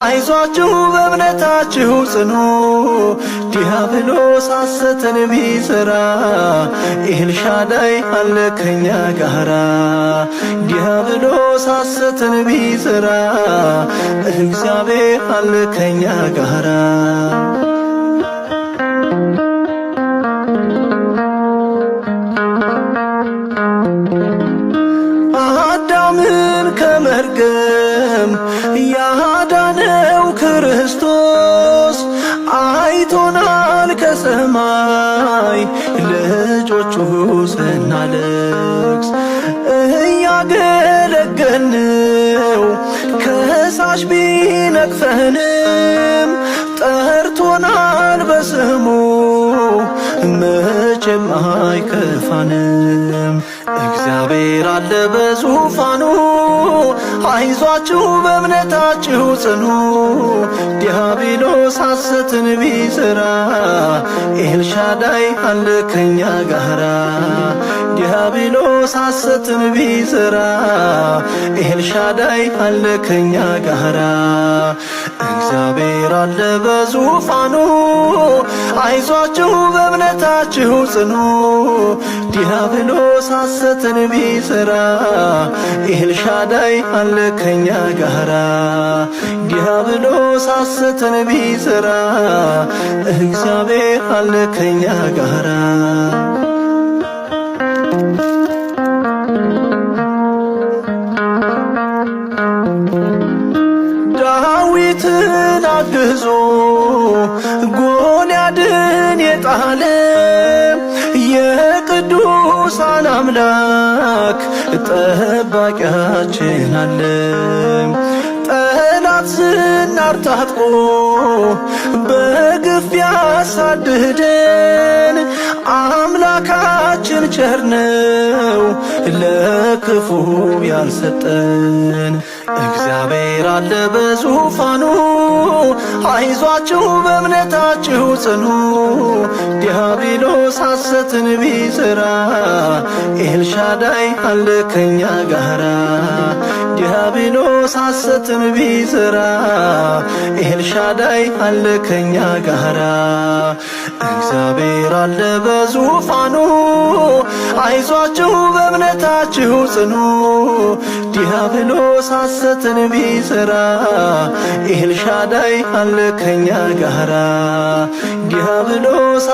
አይዟችሁ በእምነታችሁ ጽኑ፣ ዲያብሎስ ሐሰትን ቢዘራ ኤልሻዳይ አለ ከኛ ጋራ። ዲያብሎስ ሐሰትን ቢዘራ እግዚአብሔር አለ ከኛ ጋራ። አዳምን ከመርገም ያዳነው ክርስቶስ አይቶናል ከሰማይ ልጆቹ ስናለቅስ እያገለገልነው ከሳሽ ቢነቅፈንም ጠርቶናል በስሙ መቼም አይከፋንም። እግዚአብሔር አለ በዙፋኑ አይዟችሁ በእምነታችሁ ጽኑ፣ ዲያብሎስ ሐሰትን ቢዘራ ኤልሻዳይ አለ ከኛ ጋራ። ዲያብሎስ ሐሰትን ቢዘራ ኤልሻዳይ አለ ከኛ ጋራ። እግዚአብሔር አለ በዙፋኑ አይዟችሁ በእምነታችሁ ጽኑ፣ ዲያብሎስ ሐሰትን ቢዘራ ኤልሻዳይ አለ ከኛ ጋራ። ዲያብሎስ ሐሰትን ቢዘራ እግዚአብሔር አለ ከኛ ጋራ። ዳዊትን አግዞ ጎልያድን የጣለ የቅዱሳን አምላክ ጠባቂያችን አለ። ጠላት ዝናር ታጥቆ በግፍ ያሳድደን አምላካችን ቸር ነው ለክፉ ያልሰጠን። እግዚአብሔር አለ በዙፋኑ አይዟችሁ በእምነታችሁ ጽኑ፣ ዲያብሎስ ሐሰትን ቢዘራ ኤልሻዳይ አለ ከኛ ጋራ። ዲያብሎስ ሐሰትን ቢዘራ ኤልሻዳይ አለ ከኛ ጋራ። እግዚአብሔር አለ በዙፋኑ አይዟችሁ በእምነታችሁ ጽኑ፣ ዲያብሎስ ሐሰትን ቢዘራ ኤልሻዳይ አለ ከኛ ጋራ። ዲያብሎስ